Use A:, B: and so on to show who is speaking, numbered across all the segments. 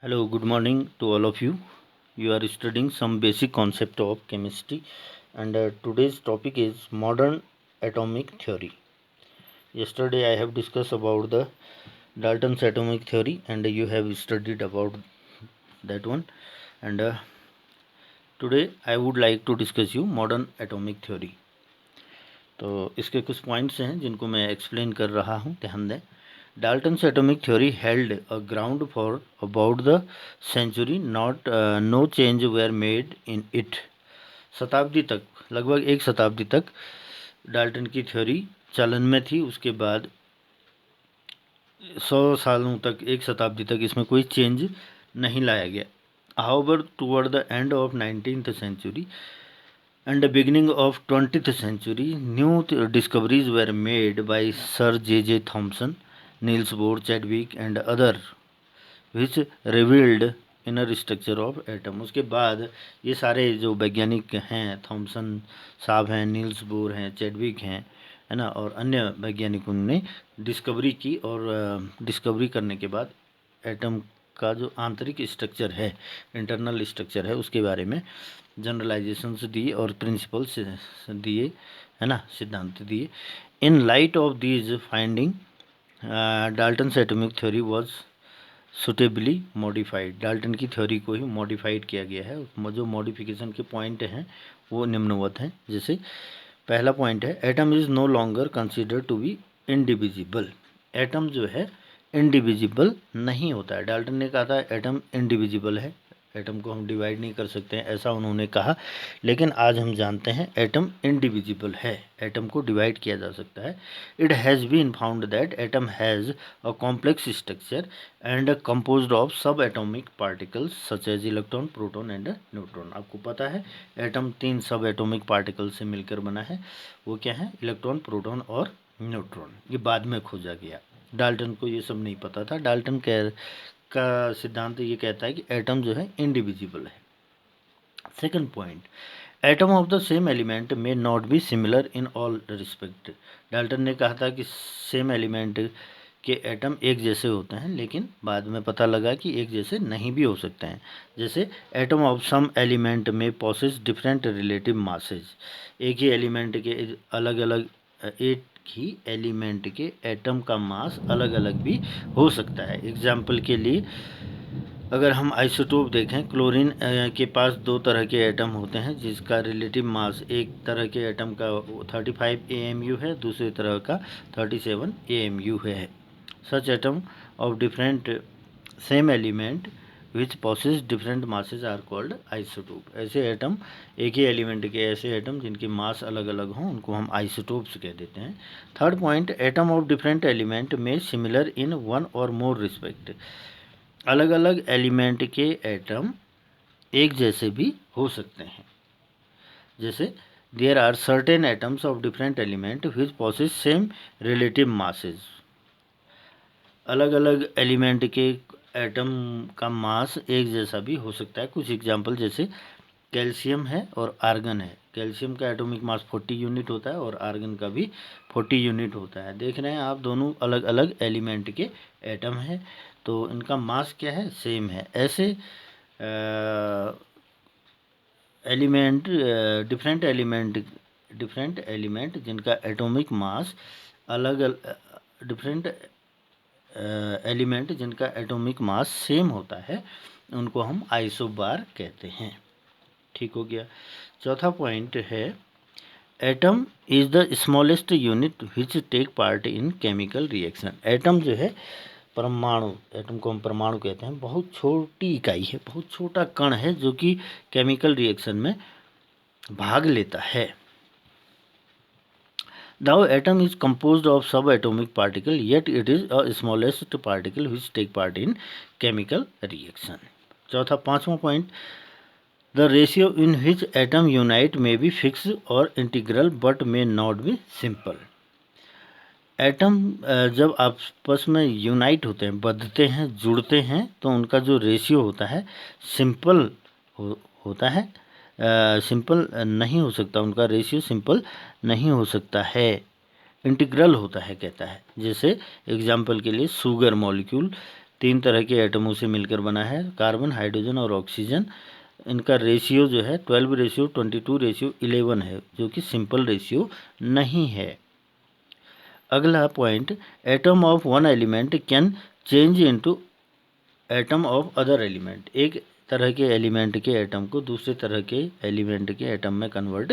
A: Hello, good morning to all of you. You are studying some basic concept of chemistry, and today's topic is modern atomic theory. Yesterday I have discussed about the Dalton's atomic theory, and you have studied about that one. And today I would like to discuss you modern atomic theory. तो इसके कुछ points हैं जिनको मैं explain कर रहा हूँ, ध्यान दें. Dalton's atomic theory held a ground for about the century. No change were made in it. शताब्दी तक, लगभग एक शताब्दी तक डाल्टन की थ्योरी चलन में थी. उसके बाद 100 सालों तक, एक शताब्दी तक इसमें कोई चेंज नहीं लाया गया. However, toward the end of 19th century and the beginning of 20th century, new discoveries were made by Sir J.J. Thomson, Niels Bohr, Chadwick and other, which revealed inner structure of atom. उसके बाद ये सारे जो वैज्ञानिक हैं, Thompson साहब हैं, Niels Bohr हैं, चैडविक हैं, है ना, और अन्य वैज्ञानिकों ने डिस्कवरी की. और डिस्कवरी करने के बाद एटम का जो आंतरिक स्ट्रक्चर है, इंटरनल स्ट्रक्चर है, उसके बारे में जनरलाइजेशंस दिए और प्रिंसिपल्स दिए, है ना, सिद्धांत दिए. In light of these finding Dalton's atomic theory was suitably modified. Dalton की थ्योरी को ही मॉडिफाइड किया गया है. जो मॉडिफिकेशन के पॉइंट हैं वो निम्नवत हैं. जैसे पहला पॉइंट है, atom is no longer considered to be indivisible. Atom जो है इंडिविजिबल नहीं होता है. डाल्टन ने कहा था एटम इंडिविजिबल है, एटम को हम डिवाइड नहीं कर सकते हैं, ऐसा उन्होंने कहा. लेकिन आज हम जानते हैं एटम इंडिविजिबल है, एटम को डिवाइड किया जा सकता है. It has been found that atom has a complex structure and composed of sub atomic particles such as electron, proton and neutron. आपको पता है एटम 3 सब एटॉमिक पार्टिकल से मिलकर बना है. वो क्या है? इलेक्ट्रॉन, प्रोटॉन और न्यूट्रॉन. ये बाद में खोजा गया. डाल्टन को ये सब नहीं पता था. डाल्टन का सिद्धांत ये कहता है कि एटम जो है इंडिविजिबल है. Second point, atom of the same element may not be similar in all respect. Dalton ने कहा था कि सेम एलिमेंट के एटम एक जैसे होते हैं, लेकिन बाद में पता लगा कि एक जैसे नहीं भी हो सकते हैं. जैसे एटम ऑफ सम एलिमेंट में पॉसेस डिफरेंट रिलेटिव मासेज. एक ही एलिमेंट के अलग अलग, एक ही एलिमेंट के एटम का मास अलग अलग भी हो सकता है. एग्जाम्पल के लिए अगर हम आइसोटोप देखें, क्लोरीन के पास 2 तरह के एटम होते हैं जिसका रिलेटिव मास, एक तरह के एटम का 35 AMU है, दूसरी तरह का 37 AMU है. Such atom of different same element which possess different masses are called isotope. ऐसे एटम, एक ही एलिमेंट के ऐसे एटम जिनके मास अलग अलग हों, उनको हम आइसोटोप्स कह देते हैं. Third point, atom of different element में सिमिलर इन वन और मोर रिस्पेक्ट. अलग अलग एलिमेंट के एटम एक जैसे भी हो सकते हैं. जैसे there are certain atoms of different element which possess same relative masses. अलग अलग एलिमेंट के एटम का मास एक जैसा भी हो सकता है. कुछ एग्जांपल, जैसे कैल्शियम है और आर्गन है. कैल्शियम का एटॉमिक मास 40 यूनिट होता है और आर्गन का भी 40 यूनिट होता है. देख रहे हैं आप, दोनों अलग अलग एलिमेंट के एटम हैं, तो इनका मास क्या है? सेम है. ऐसे एलिमेंट, डिफरेंट एलिमेंट जिनका एटॉमिक मास अलग, डिफरेंट एलिमेंट जिनका एटॉमिक मास सेम होता है, उनको हम आइसोबार कहते हैं. ठीक हो गया. चौथा पॉइंट है, atom is the smallest unit which take part in chemical reaction. Atom जो है परमाणु, एटम को हम परमाणु कहते हैं, बहुत छोटी इकाई है, बहुत छोटा कण है जो कि केमिकल रिएक्शन में भाग लेता है. The atom is composed of subatomic particle, yet it is a smallest particle which take part in chemical reaction. पांचवा point, the ratio in which atom unite may be fixed or integral but may not be simple. Atom जब आपस में unite होते हैं, बंधते हैं, जुड़ते हैं, तो उनका जो रेशियो होता है सिंपल होता है, सिंपल नहीं हो सकता. उनका रेशियो सिंपल नहीं हो सकता है, इंटीग्रल होता है, कहता है. जैसे एग्जाम्पल के लिए शुगर मॉलिक्यूल 3 तरह के एटमों से मिलकर बना है, कार्बन, हाइड्रोजन और ऑक्सीजन। इनका रेशियो जो है 12:22:11 है, जो कि सिंपल रेशियो नहीं है। अगला point, atom of one element can change into atom of other element. एक तरह के एलिमेंट के एटम को दूसरे तरह के एलिमेंट के एटम में कन्वर्ट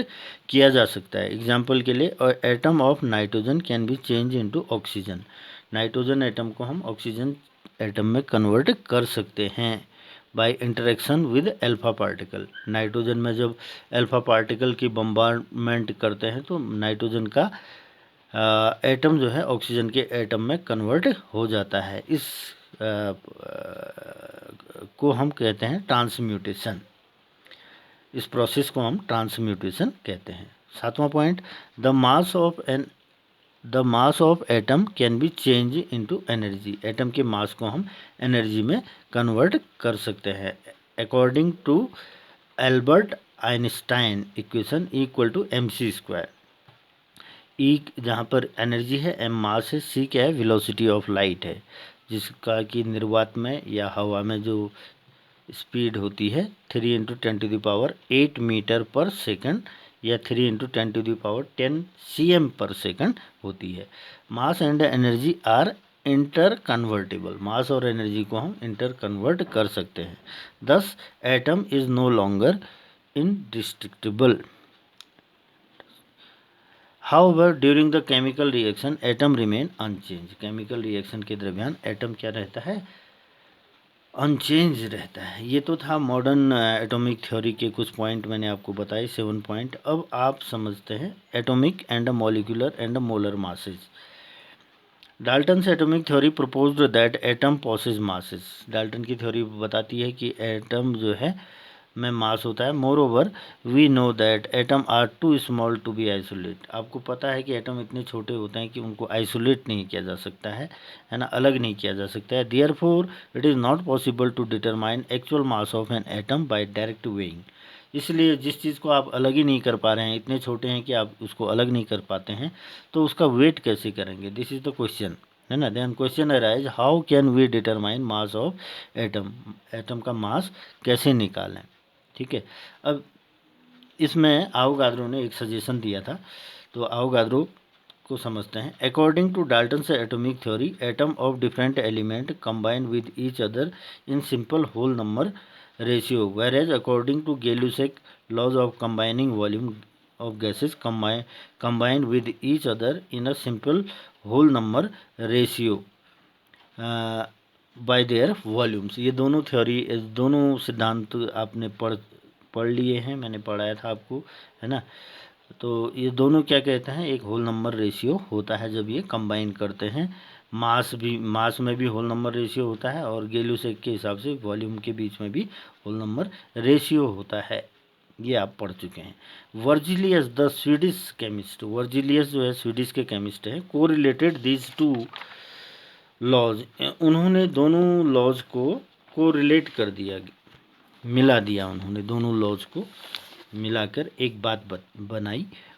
A: किया जा सकता है। एग्जाम्पल के लिए, atom of nitrogen can be change into oxygen. Nitrogen atom को हम ऑक्सीजन एटम में कन्वर्ट कर सकते हैं by interaction with alpha particle. Nitrogen में जब अल्फा पार्टिकल की बम्बार्डमेंट करते हैं तो नाइट्रोजन का एटम जो है ऑक्सीजन के एटम में कन्वर्ट हो जाता है। इस को हम कहते हैं ट्रांसम्यूटेशन। इस प्रोसेस को हम ट्रांसम्यूटेशन कहते हैं। 7वां point, the mass of atom can be change into energy. Atom के मास को हम एनर्जी में कन्वर्ट कर सकते हैं। According to Albert Einstein equation equal to mc²। E जहाँ पर एनर्जी है, m मास है, c क्या है, वेलोसिटी ऑफ लाइट है, जिसका कि निर्वात में या हवा में जो स्पीड होती है 3 × 10⁸ मीटर पर सेकंड या 3 × 10⁻10 cm/s होती है। Mass and energy are inter convertible. Mass और एनर्जी को हम इंटर कन्वर्ट कर सकते हैं। दस, atom is no longer indestructible. However, during the chemical reaction, atom remain unchanged. Chemical reaction के दरमियान एटम क्या रहता है, अनचेंज रहता है। ये तो था मॉडर्न एटॉमिक थ्योरी के कुछ पॉइंट मैंने आपको बताए, 7 पॉइंट। अब आप समझते हैं atomic and molecular and molar masses. Dalton's atomic theory proposed that atom possesses masses. Dalton की थ्योरी बताती है कि एटम जो है में मास होता है। Moreover we know that atom are too small to be isolate. आपको पता है कि एटम इतने छोटे होते हैं कि उनको आइसोलेट नहीं किया जा सकता है ना, अलग नहीं किया जा सकता है। Therefore it is not possible to determine actual mass of an atom by direct weighing. इसलिए जिस चीज़ को आप अलग ही नहीं कर पा रहे हैं, इतने छोटे हैं कि आप उसको अलग नहीं कर पाते हैं, तो उसका वेट कैसे करेंगे? दिस इज़ द क्वेश्चन, है ना। Then question arise, how can we determine mass of atom. Atom का मास कैसे निकालें? ठीक है। अब इसमें आवोगाद्रो ने एक सजेशन दिया था, तो आवोगाद्रो को समझते हैं। According to Dalton's atomic theory, atom of different element combine with each other in simple whole number ratio, whereas according to Gay-Lussac laws of combining volume of gases combined with each other in a simple whole number ratio by their volumes। ये दोनों theory, दोनों सिद्धांत आपने पढ़ लिए हैं, मैंने पढ़ाया था आपको, है ना। तो ये दोनों क्या कहते हैं, एक होल नंबर रेशियो होता है जब ये कंबाइन करते हैं। मास में भी होल नंबर रेशियो होता है और गेलुसेक के हिसाब से वॉल्यूम के बीच में भी होल नंबर रेशियो होता है। ये आप पढ़ चुके हैं। Virgilius the Swedish chemist, Virgilius जो है स्वीडिश के केमिस्ट हैं, को रिलेटेड दीज टू लॉज। उन्होंने दोनों लॉज को रिलेट कर दिया, मिला दिया उन्होंने दोनों लॉज को मिलाकर एक बात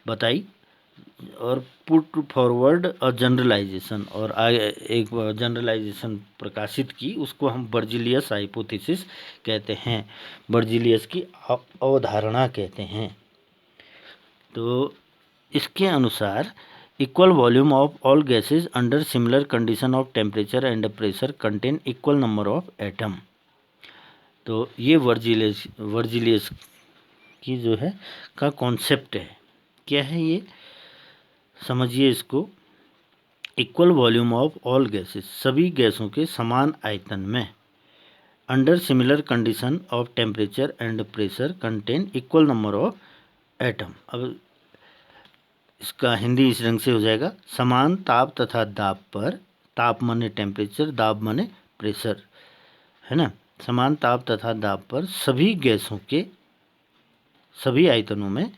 A: बताई और पुट फॉरवर्ड अ जनरलाइजेशन, और एक जनरलाइजेशन प्रकाशित की। उसको हम बर्जिलियस हाइपोथेसिस कहते हैं, बर्जिलियस की अवधारणा कहते हैं। तो इसके अनुसार equal volume of all gases under similar condition of temperature and pressure contain equal number of atom. तो ये वर्जिलियस की जो है का कॉन्सेप्ट है। क्या है ये, समझिए इसको। Equal volume of all gases, सभी गैसों के समान आयतन में, under similar condition of temperature and pressure contain equal number of atom. अब इसका हिंदी इस रंग से हो जाएगा, समान ताप तथा दाब पर, ताप माने टेम्परेचर, दाब माने प्रेशर, है ना। समान ताप तथा दाब पर सभी गैसों के सभी आयतनों में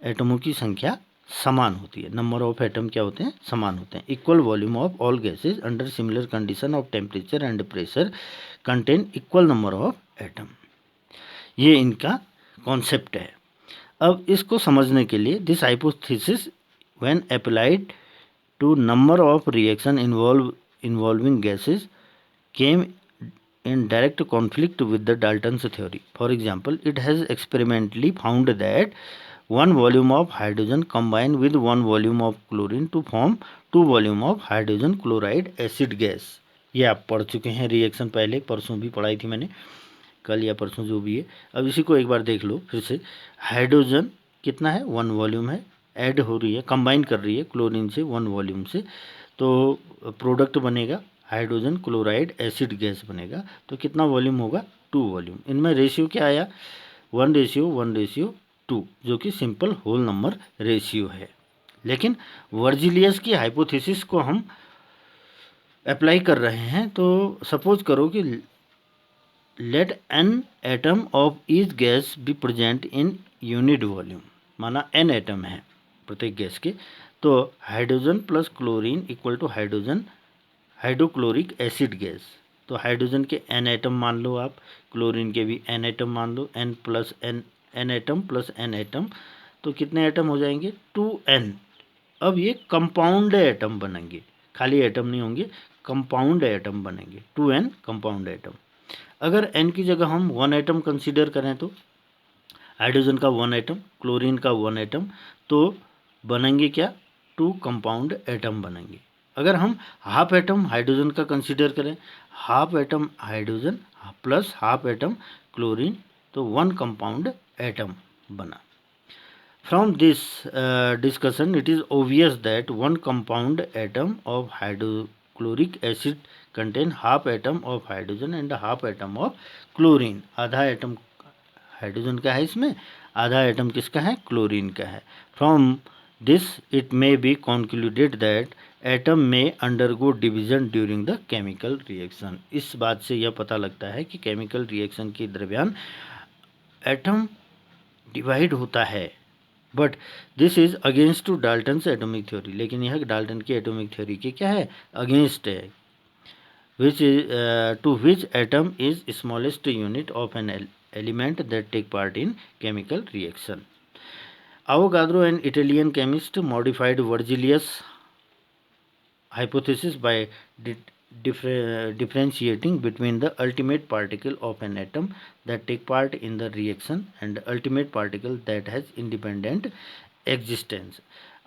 A: एटमों की संख्या समान होती है। नंबर ऑफ एटम क्या होते हैं, समान होते हैं। Equal volume of all gases under similar condition of temperature and pressure contain equal number of atom. ये इनका कॉन्सेप्ट है। अब इसको समझने के लिए this hypothesis when applied to number of reaction involving gases came in direct conflict with the Dalton's theory. For example, it has experimentally found that one volume of hydrogen combined with one volume of chlorine to form 2 volume of hydrogen chloride acid gas. ये आप पढ़ चुके हैं reaction, पहले परसों भी पढ़ाई थी मैंने, कल या परसों जो भी है। अब इसी को एक बार देख लो फिर से। हाइड्रोजन कितना है, 1 वॉल्यूम है, ऐड हो रही है, कंबाइन कर रही है क्लोरीन से 1 वॉल्यूम से, तो प्रोडक्ट बनेगा हाइड्रोजन क्लोराइड एसिड गैस बनेगा। तो कितना वॉल्यूम होगा, 2 वॉल्यूम। इनमें रेशियो क्या आया, 1:1:2, जो कि सिंपल होल नंबर रेशियो है। लेकिन वर्जिलियस की हाइपोथेसिस को हम अप्लाई कर रहे हैं, तो सपोज करो कि let N atom of each gas be present in unit volume, माना एन एटम है प्रत्येक गैस के, तो hydrogen plus chlorine equal to hydrogen hydrochloric acid gas. तो हाइड्रोजन के एन एटम मान लो आप, क्लोरीन के भी एन एटम मान लो, N plus N atom plus N atom, तो कितने एटम हो जाएंगे, 2n। अब ये कंपाउंड एटम बनेंगे, खाली एटम नहीं होंगे, कंपाउंड एटम बनेंगे, 2n कंपाउंड एटम। अगर n की जगह हम 1 एटम कंसीडर करें तो हाइड्रोजन का 1 एटम, क्लोरीन का 1 एटम, तो बनेंगे क्या, 2 कंपाउंड एटम बनेंगे। अगर हम हाफ एटम हाइड्रोजन का कंसीडर करें, half atom hydrogen plus half atom chlorine, तो 1 कंपाउंड एटम बना। From this discussion it is obvious that 1 compound atom of hydrochloric acid contain half atom of hydrogen and half atom of chlorine. आधा atom hydrogen का है इसमें, आधा atom किसका है, chlorine का है। From this it may be concluded that atom में undergo division during the chemical reaction. इस बात से यह पता लगता है कि केमिकल रिएक्शन के दरमियान एटम डिवाइड होता है, but this is against to Dalton's atomic theory. लेकिन यह डाल्टन की एटॉमिक थ्योरी के क्या है, अगेंस्ट है, which is to which atom is smallest unit of an element that take part in chemical reaction. Avogadro, an Italian chemist, modified Berzelius' hypothesis by differentiating between the ultimate particle of an atom that take part in the reaction and the ultimate particle that has independent existence.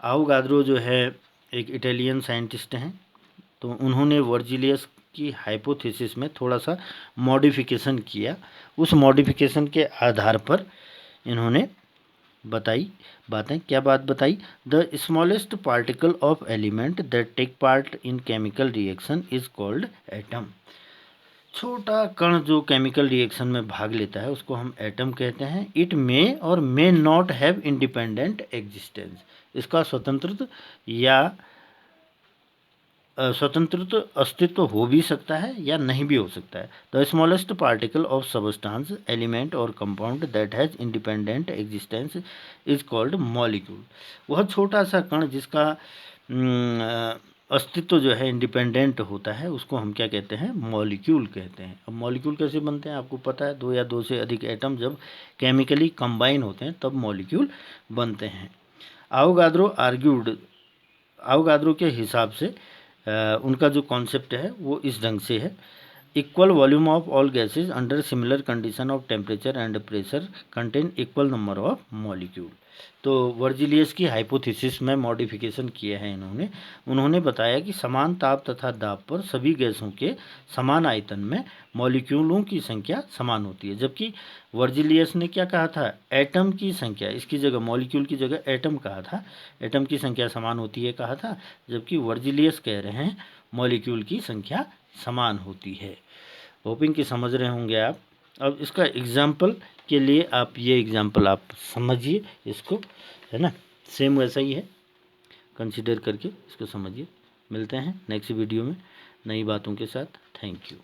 A: Avogadro जो है एक Italian scientist हैं, तो उन्होंने Virgilius की hypothesis में थोड़ा सा मॉडिफिकेशन किया। उस मॉडिफिकेशन के आधार पर इन्होंने बताई बातें, क्या बात बताई, the smallest particle of element that take part in chemical reaction is called atom. छोटा कण जो केमिकल रिएक्शन में भाग लेता है उसको हम एटम कहते हैं। इट मे और may not have independent existence, इसका स्वतंत्र अस्तित्व हो भी सकता है या नहीं भी हो सकता है। The smallest particle of substance element और compound that has independent existence is called molecule. वह छोटा सा कण जिसका अस्तित्व जो है इंडिपेंडेंट होता है उसको हम क्या कहते हैं, मॉलिक्यूल कहते हैं। अब मॉलिक्यूल कैसे बनते हैं आपको पता है, 2 या 2 से अधिक एटम जब केमिकली कंबाइन होते हैं तब मॉलिक्यूल बनते हैं। आवोगाद्रो के हिसाब से उनका जो कॉन्सेप्ट है वो इस ढंग से है, equal volume of all gases under similar condition of temperature and pressure contain equal number of molecule. तो वर्जिलियस की हाइपोथेसिस में मॉडिफिकेशन किए हैं उन्होंने बताया कि समान ताप तथा दाब पर सभी गैसों के समान आयतन में मॉलिक्यूलों की संख्या समान होती है। जबकि वर्जिलियस ने क्या कहा था, एटम की संख्या, इसकी जगह मॉलिक्यूल की जगह एटम कहा था, एटम की संख्या समान होती है कहा था, जबकि वर्जिलियस कह रहे हैं मॉलिक्यूल की संख्या समान होती है। होपिंग कि समझ रहे होंगे आप। अब इसका एग्जाम्पल के लिए आप ये एग्जाम्पल आप समझिए इसको, है ना, सेम वैसा ही है, कंसीडर करके इसको समझिए। मिलते हैं नेक्स्ट वीडियो में नई बातों के साथ। Thank you.